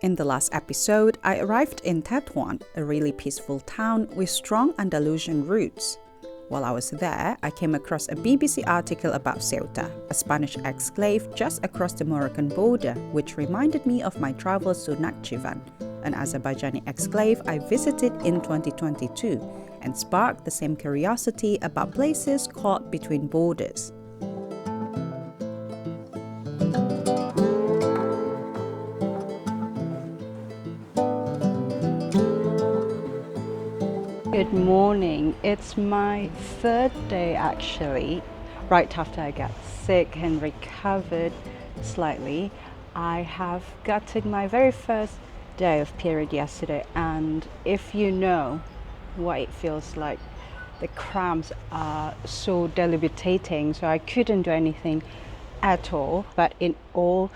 In the last episode, I arrived in Tetuan, a really peaceful town with strong Andalusian roots. While I was there, I came across a BBC article about Ceuta, a Spanish exclave just across the Moroccan border, which reminded me of my travels to Nakhchivan, an Azerbaijani exclave I visited in 2022, and sparked the same curiosity about places caught between borders. Good morning. It's my third day actually. Right after I got sick and recovered slightly, I have gotten my very first day of period yesterday, and if you know what it feels like, the cramps are so debilitating, so I couldn't do anything at all. But in all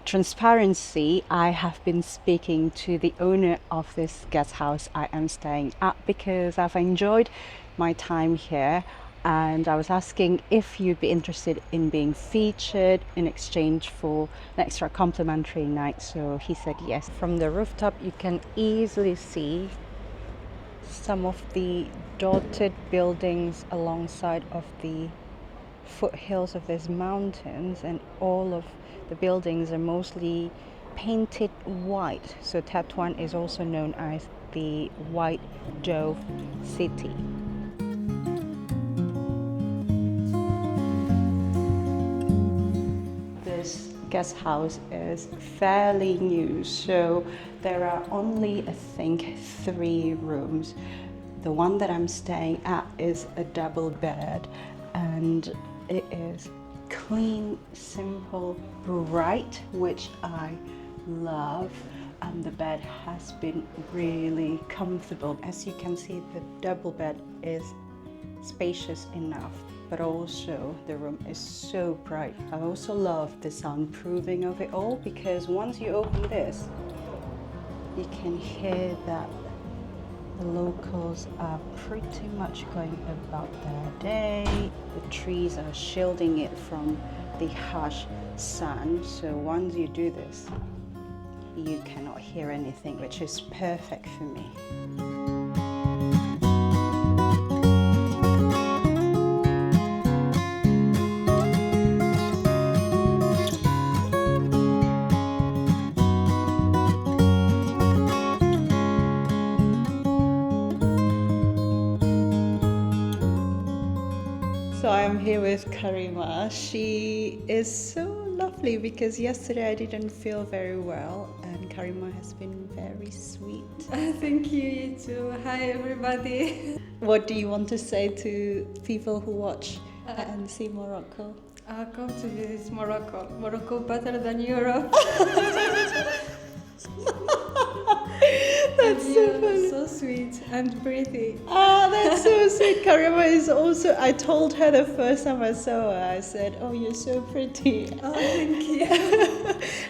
transparency, I have been speaking to the owner of this guest house I am staying at because I've enjoyed my time here, and I was asking if you'd be interested in being featured in exchange for an extra complimentary night, so he said yes. From the rooftop you can easily see some of the dotted buildings alongside of the foothills of these mountains, and all of the buildings are mostly painted white, so Tetuan is also known as the White Dove City. This guest house is fairly new, so there are only, I think, 3 rooms. The one that I'm staying at is a double bed, and it is clean, simple, bright, which I love, and the bed has been really comfortable. As you can see, the double bed is spacious enough, but also the room is so bright. I also love the soundproofing of it all, because once you open this, you can hear that the locals are pretty much going about their day. The trees are shielding it from the harsh sun, so once you do this, you cannot hear anything, which is perfect for me. So I'm here with Karima. She is so lovely because yesterday I didn't feel very well, and Karima has been very sweet. Thank you, you too. Hi everybody. What do you want to say to people who watch and see Morocco? Come to visit Morocco. Morocco better than Europe. That's so funny. So sweet and pretty. Oh, that's so sweet. Karima is also, I told her the first time I saw her, I said, oh, you're so pretty. Oh, thank you.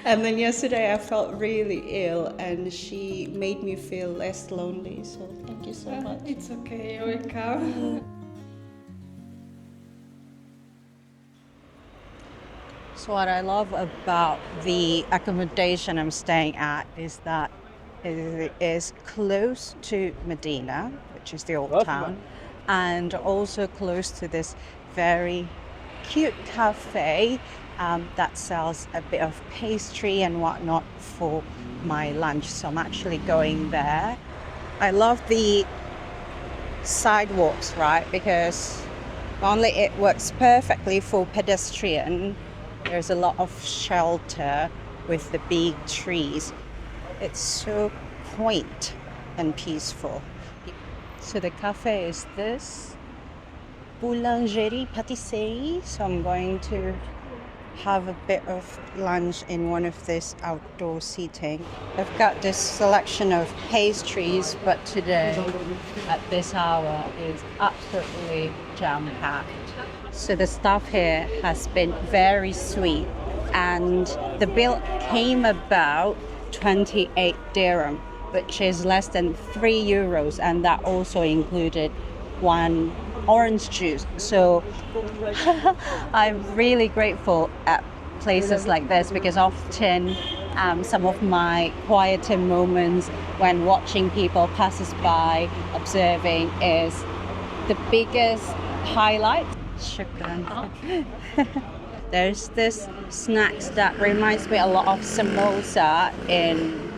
And then yesterday I felt really ill, and she made me feel less lonely, so thank you so much. It's okay, you're welcome. So what I love about the accommodation I'm staying at is that it is close to Medina, which is the old town, and also close to this very cute cafe that sells a bit of pastry and whatnot for my lunch. So I'm actually going there. I love the sidewalks, right? Because not only it works perfectly for pedestrian, there's a lot of shelter with the big trees. It's so quaint and peaceful. So the cafe is this Boulangerie Pâtisserie. So I'm going to have a bit of lunch in one of this outdoor seating. I've got this selection of pastries, but today at this hour is absolutely jam-packed. So the staff here has been very sweet, and the bill came about 28 dirham, which is less than 3 euros, and that also included 1 orange juice. So I'm really grateful at places like this, because often some of my quieter moments when watching people passes by, observing is the biggest highlight. Shukran. There's this snacks that reminds me a lot of samosa in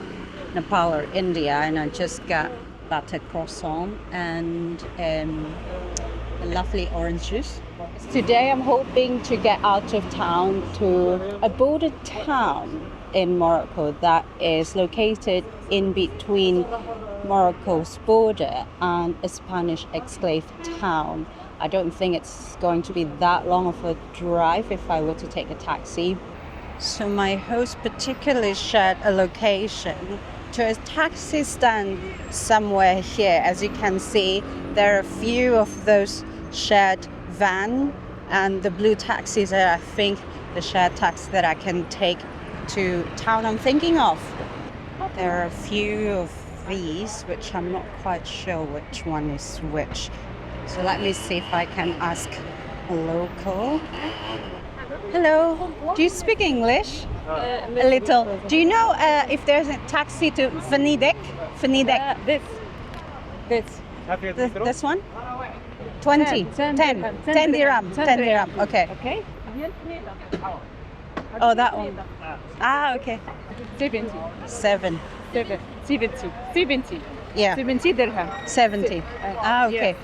Nepal or India, and I just got butter croissant and a lovely orange juice. Today I'm hoping to get out of town to a border town in Morocco that is located in between Morocco's border and a Spanish exclave town. I don't think it's going to be that long of a drive if I were to take a taxi. So my host particularly shared a location to a taxi stand somewhere here. As you can see, there are a few of those shared van, and the blue taxis are, I think, the shared taxi that I can take to town I'm thinking of. There are a few of these which I'm not quite sure which one is which. So let me see if I can ask a local. Hello, do you speak English? A little. Do you know if there's a taxi to Venidek? Venidek. This one? 20. 10 dirham. 10 dirham. Okay. Okay. Oh, that one. Ah, okay. 70. 7. 70. Yeah. 70 dirham. 70. Ah, okay. Yes.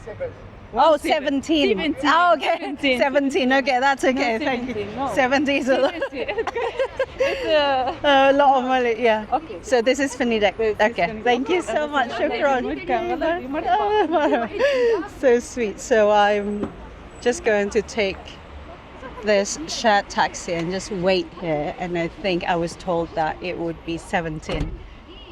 17. Oh, 17. 17. Oh, okay. 17. 17. Okay, that's okay. No, Thank you. 17, no. 70 is a lot. 70. It's A lot of money, yeah. Okay. So this is Venidek. This is Okay, Venidek. thank you so much. Shukran. Welcome. So sweet. So I'm just going to take this shared taxi and just wait here. And I think I was told that it would be 17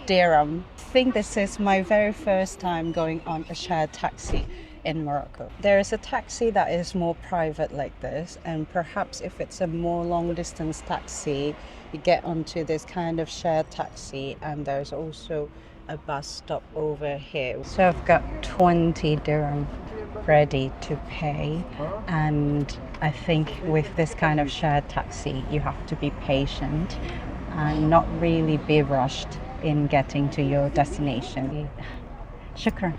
dirham. I think this is my very first time going on a shared taxi in Morocco. There is a taxi that is more private like this, and perhaps if it's a more long distance taxi, you get onto this kind of shared taxi, and there's also a bus stop over here. So I've got 20 dirham ready to pay, and I think with this kind of shared taxi you have to be patient and not really be rushed in getting to your destination. Shukran.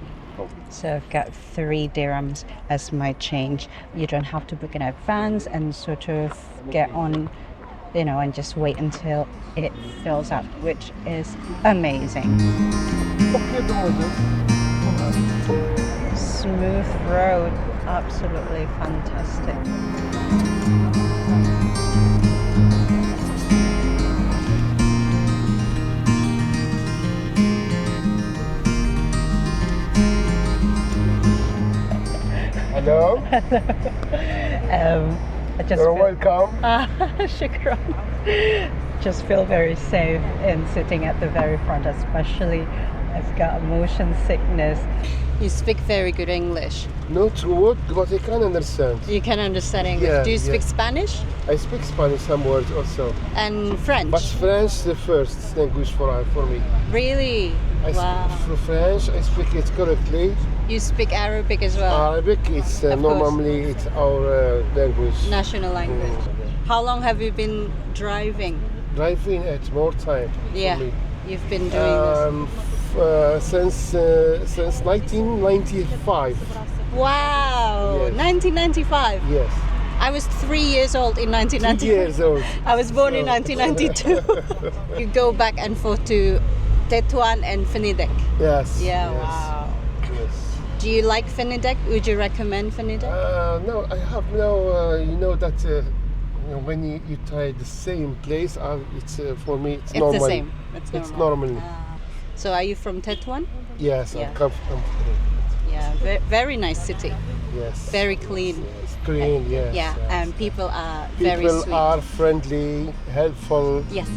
So I've got 3 dirhams as my change. You don't have to book in advance and sort of get on, and just wait until it fills up, which is amazing. Smooth road, absolutely fantastic. Hello, I just you're welcome. Shukran. Just feel very safe in sitting at the very front, especially I've got motion sickness. You speak very good English. Not what, but I can understand. You can understand English. Yeah, Do you speak yeah. Spanish I speak Spanish some words also, and French? but French the first language for me. Really? I Wow. speak French. I speak it correctly. You speak Arabic as well? Arabic, it's Of course. normally it's our language. National language. How long have you been driving? Driving at more time Yeah, for me. you've been doing Since 1995. this. Wow, Yes. 1995. Yes. I was 3 years old in 1995. 2 years old. I was born in So- 1992. You go back and forth to Tetuan and Venidek. Yes. Yeah, yes, wow. Yes. Do you like Venidek? Would you recommend Venidek? No, I have no. You know that when you try the same place, it's for me it's normal. It's the same. It's normal. It's normal. So are you from Tetuan? Yes, Yeah. I come from. Yeah, very nice city. Yes. Very clean. Yes, clean. Yes. Yeah, yes. and people are very People sweet. are friendly, helpful. Yes.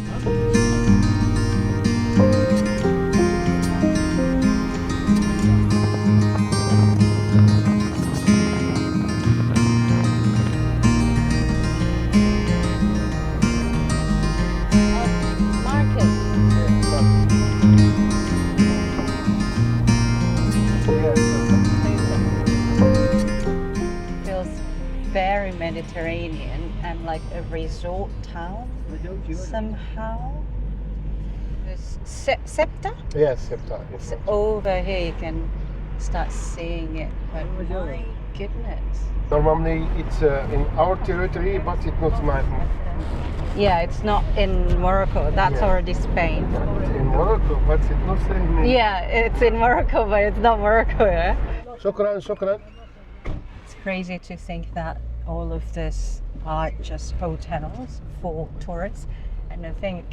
Market. Feels very Mediterranean and like a resort town somehow. Septa? Yes, Septa. Yes. So over here you can start seeing it, but my goodness. Normally it's in our territory, but it's not my. Yeah, it's not in Morocco. That's Yeah. already Spain. In Morocco, but it's not saying. Yeah, it's in Morocco, but it's not Morocco. Yeah? Shukran, shukran. It's crazy to think that all of this are just hotels for tourists, and I think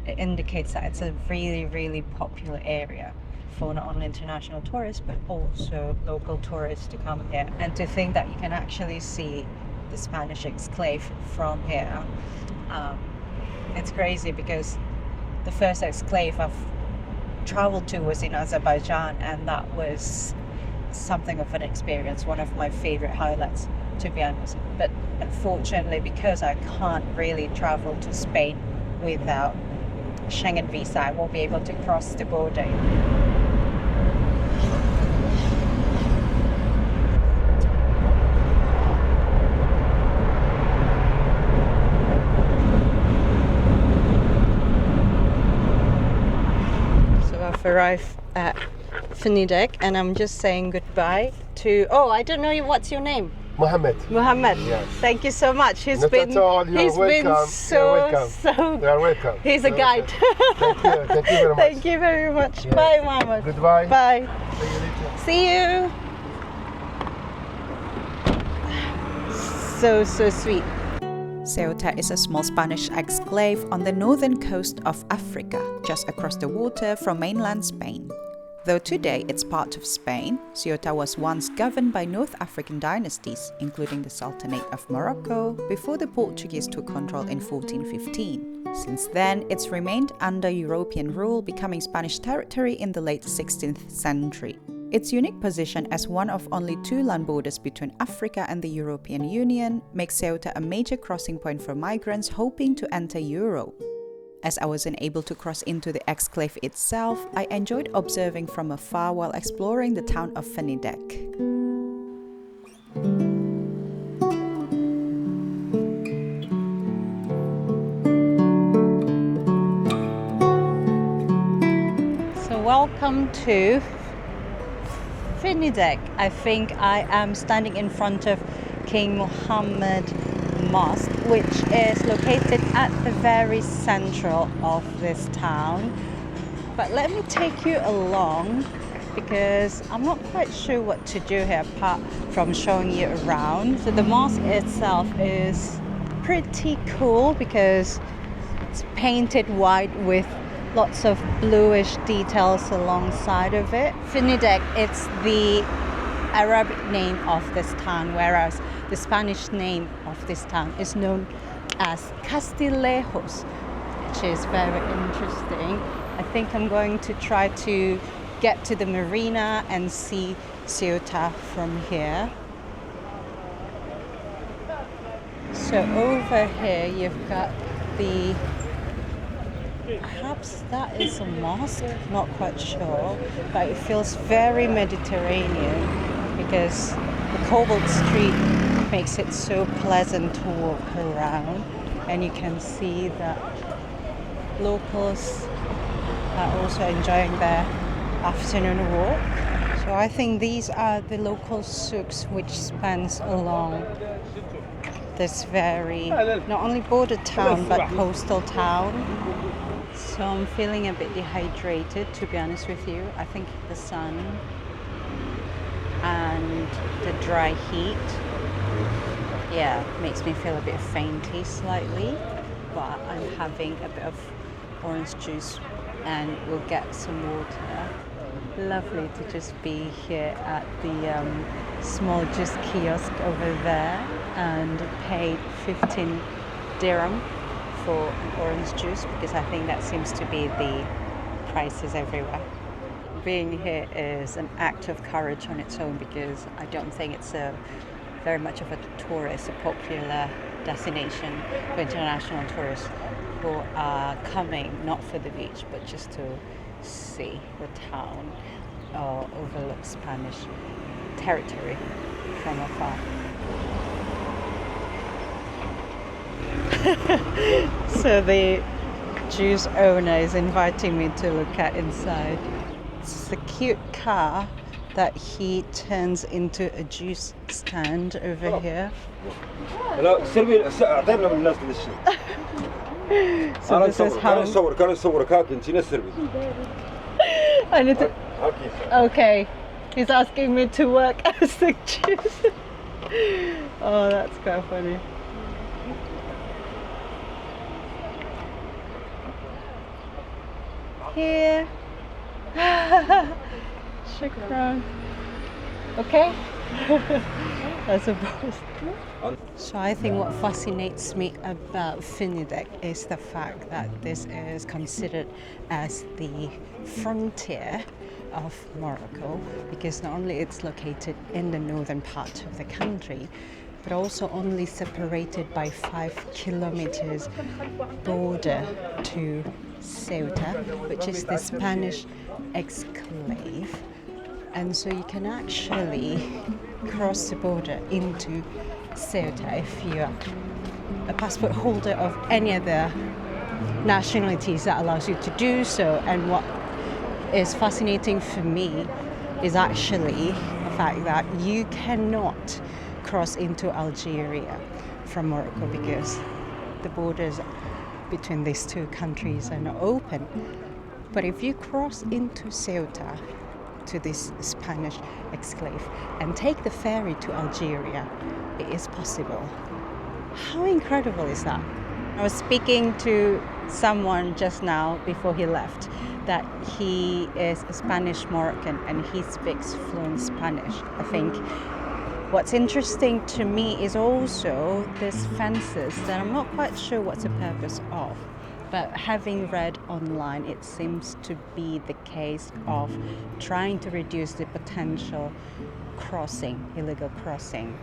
it indicates that it's a really, really popular area for not only international tourists but also local tourists to come here. And to think that you can actually see the Spanish exclave from here, it's crazy because the first exclave I've traveled to was in Azerbaijan, and that was something of an experience, one of my favorite highlights, to be honest. But unfortunately, because I can't really travel to Spain without Schengen visa, I won't be able to cross the border. So I've arrived at Fenidek and I'm just saying goodbye to, oh, I don't know what's your name? Mohammed. Muhammad. Yes. Thank you so much. He's Not been at all. You're he's been welcome. so You're welcome. so You are welcome. he's a You're guide. welcome. Thank you very much. Thank you very much. Yes. Bye, Muhammad. Goodbye. Bye. See you later. See you. So sweet. Ceuta is a small Spanish exclave on the northern coast of Africa, just across the water from mainland Spain. Though today it's part of Spain, Ceuta was once governed by North African dynasties, including the Sultanate of Morocco, before the Portuguese took control in 1415. Since then, it's remained under European rule, becoming Spanish territory in the late 16th century. Its unique position as one of only two land borders between Africa and the European Union makes Ceuta a major crossing point for migrants hoping to enter Europe. As I wasn't able to cross into the exclave itself, I enjoyed observing from afar while exploring the town of Fenidek. So welcome to Fenidek. I think I am standing in front of King Mohammed Mosque, which is located at the very central of this town. But let me take you along because I'm not quite sure what to do here apart from showing you around. So the mosque itself is pretty cool because it's painted white with lots of bluish details alongside of it. Fenidek, it's the Arabic name of this town, whereas the Spanish name of this town is known as Castillejos, which is very interesting. I think I'm going to try to get to the marina and see Ceuta from here. So over here you've got the, perhaps that is a mosque, not quite sure, but it feels very Mediterranean because the cobbled street makes it so pleasant to walk around, and you can see that locals are also enjoying their afternoon walk. So I think these are the local souks which spans along this very, not only border town, but coastal town. So I'm feeling a bit dehydrated, to be honest with you. I think the sun and the dry heat, yeah, makes me feel a bit fainty slightly, but I'm having a bit of orange juice and we'll get some water. Lovely to just be here at the small juice kiosk over there and paid 15 dirham for an orange juice because I think that seems to be the prices everywhere. Being here is an act of courage on its own because I don't think it's very much of a tourist, a popular destination for international tourists who are coming not for the beach but just to see the town or overlook Spanish territory from afar. So the juice owner is inviting me to look at inside. It's a cute car that he turns into a juice stand over here. لا سلمي اعطينا من الناس للشيء. So this is how كان نصورك هاك انت نسربي. I need to. Okay, he's asking me to work as the juice. Oh, that's quite funny. Here. Shukran. Okay? I suppose. So I think what fascinates me about Finidec is the fact that this is considered as the frontier of Morocco, because not only it's located in the northern part of the country, but also only separated by 5 kilometers border to Ceuta, which is the Spanish exclave. And so you can actually cross the border into Ceuta if you're a passport holder of any other nationalities that allows you to do so. And what is fascinating for me is actually the fact that you cannot cross into Algeria from Morocco because the borders between these two countries are not open. But if you cross into Ceuta, to this Spanish exclave, and take the ferry to Algeria, it is possible. How incredible is that? I was speaking to someone just now before he left that he is a Spanish Moroccan and he speaks fluent Spanish. I think what's interesting to me is also these fences that I'm not quite sure what's the purpose of. But having read online, it seems to be the case of trying to reduce the potential illegal crossing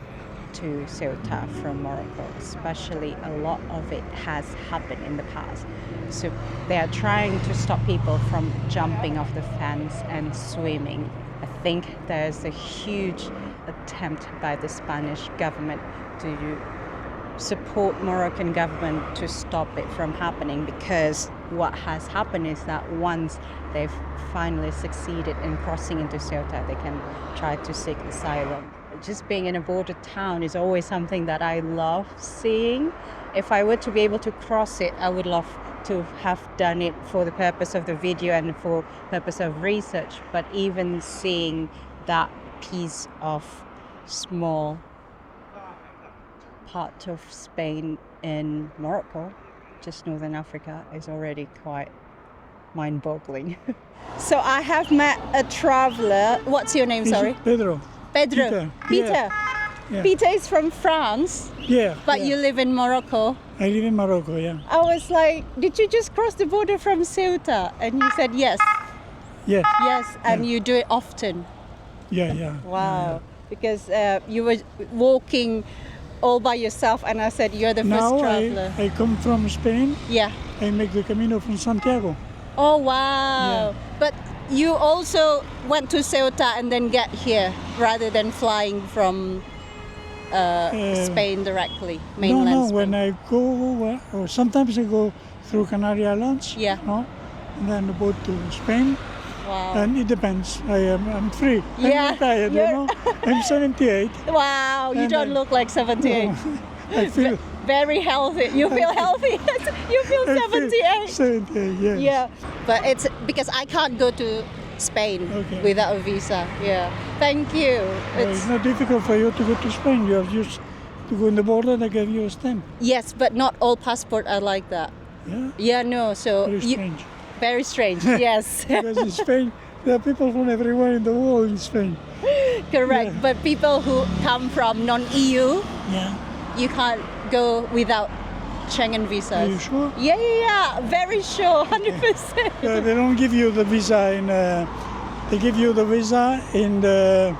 to Ceuta from Morocco, especially a lot of it has happened in the past. So they are trying to stop people from jumping off the fence and swimming. I think there's a huge attempt by the Spanish government to support Moroccan government to stop it from happening, because what has happened is that once they've finally succeeded in crossing into Ceuta, they can try to seek asylum. Just being in a border town is always something that I love seeing. If I were to be able to cross it, I would love to have done it for the purpose of the video and for purpose of research, but even seeing that piece of small part of Spain in Morocco, just northern Africa, is already quite mind-boggling. So I have met a traveler. What's your name, sorry? Pedro. Pedro. Peter. Yeah. Peter is from France, Yeah. but you live in Morocco. I live in Morocco, yeah. I was like, did you just cross the border from Ceuta? And he said yes. Yes. Yes, and you do it often. Yeah. Wow. Because you were walking all by yourself, and I said you're the first Now traveler. I come from Spain. Yeah. I make the Camino from Santiago. Oh wow! Yeah. But you also went to Ceuta and then get here rather than flying from Spain directly, mainland No, Spain. when I go, or sometimes I go through Canary Islands. Yeah. No? And then the boat to Spain. Wow! And it depends. I'm free. Yeah, I'm retired, you you're- know. I'm 78. Wow! You And don't look like 78. I feel Very healthy. You feel healthy. You feel 78. 78, yes. Yeah, but it's because I can't go to Spain Okay. without a visa. Yeah. Thank you. It's not difficult for you to go to Spain. You have just to go in the border and they give you a stamp. Yes, but not all passport are like that. Yeah. Yeah, no. So Very strange. very strange. Yes. Because in Spain, there are people from everywhere in the world in Spain. Correct. Yeah. But people who come from non-EU, Yeah. you can't go without Schengen visas. Are you sure? Yeah. Very sure. 100%. They don't give you the visa in. They give you the visa in the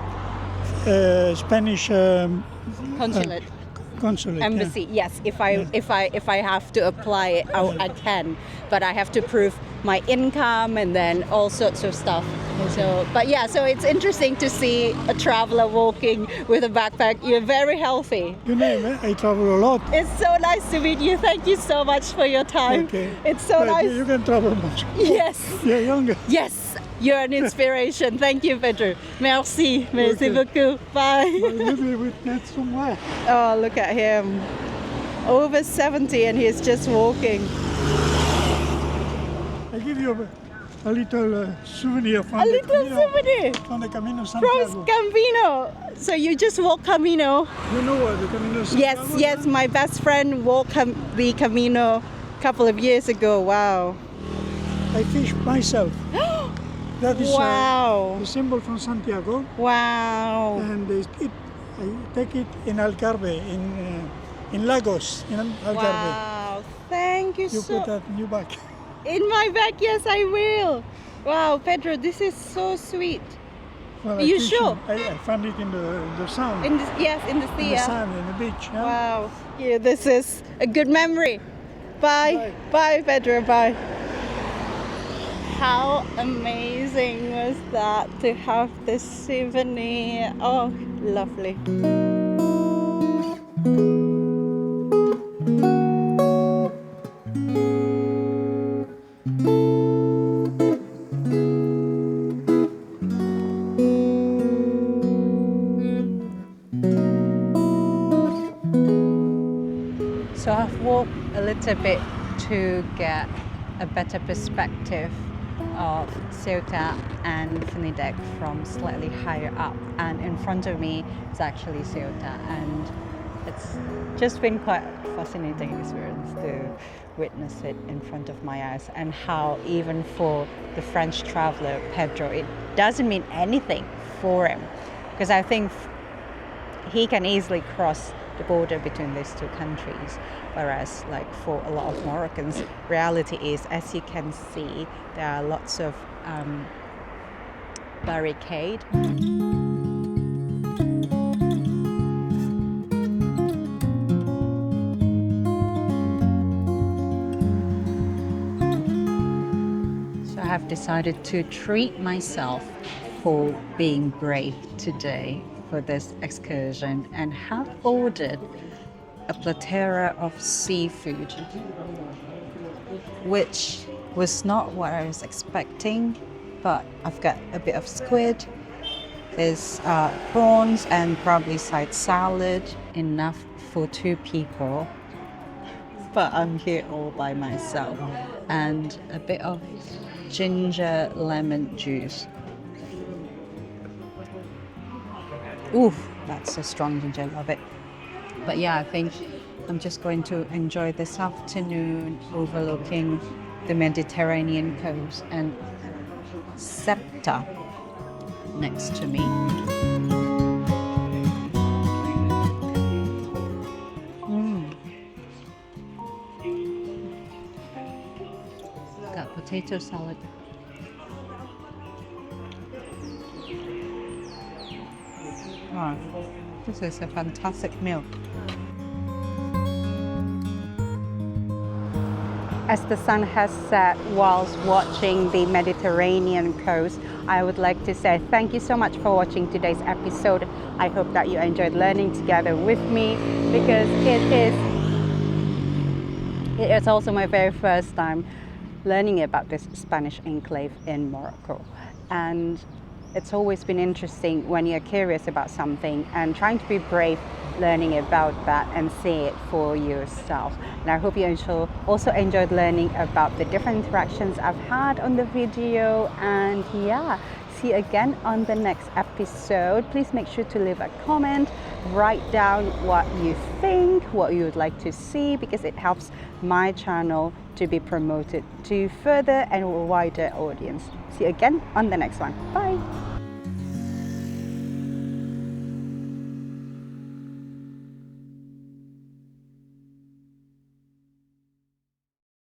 Spanish. Consulate. consulate. Embassy, yes. If I have to apply it, I can, but I have to prove my income and then all sorts of stuff. So, but yeah, so it's interesting to see a traveler walking with a backpack. You're very healthy. You name it. I travel a lot. It's so nice to meet you. Thank you so much for your time. Okay. It's so But nice. You can travel much. Yes, You're younger. yes. You're an inspiration. Thank you, Pedro. Merci. Merci Okay. beaucoup. Bye. Maybe we met somewhere. Oh, look at him. Over 70 and he's just walking. I give you a little souvenir from A the little Camino, souvenir from the Camino Santiago. from Camino. So you just walk Camino? You know what the Camino Yes, Santiago? yes. My best friend walked the Camino a couple of years ago. Wow. I fish myself. That is Wow. the symbol from Santiago, Wow. and I take it in Algarve, in Lagos, in Algarve. Wow. Thank you You so put that in your bag. In my bag, yes, I will. Wow, Pedro, this is so sweet. Well, Are you fish sure? I found it in the sand, In this, yes, in the in sea. the yeah. sand, in the beach. Yeah? Wow. Yeah, this is a good memory. Bye. Bye, Pedro. Bye. How amazing was that to have this souvenir? Oh, lovely. So I've walked a little bit to get a better perspective of Ceuta and Benidorm from slightly higher up, and in front of me is actually Ceuta, and it's just been quite a fascinating experience to witness it in front of my eyes, and how even for the French traveler Pedro, it doesn't mean anything for him, because I think he can easily cross the border between these two countries, whereas like for a lot of Moroccans, reality is, as you can see, there are lots of barricade. So I have decided to treat myself for being brave today for this excursion, and have ordered a platter of seafood, which was not what I was expecting, but I've got a bit of squid, there's prawns and probably side salad, enough for 2 people, but I'm here all by myself, and a bit of ginger lemon juice. Ooh, that's a strong ginger, love it. But yeah, I think I'm just going to enjoy this afternoon overlooking the Mediterranean coast and Ceuta next to me. Got potato salad. Oh, this is a fantastic meal. As the sun has set whilst watching the Mediterranean coast, I would like to say thank you so much for watching today's episode. I hope that you enjoyed learning together with me, because it is also my very first time learning about this Spanish enclave in Morocco. And it's always been interesting when you're curious about something and trying to be brave learning about that and see it for yourself. And I hope you also enjoyed learning about the different interactions I've had on the video. And yeah, see you again on the next episode. Please make sure to leave a comment, write down what you think, what you would like to see, because it helps my channel to be promoted to further and wider audience. See you again on the next one. Bye.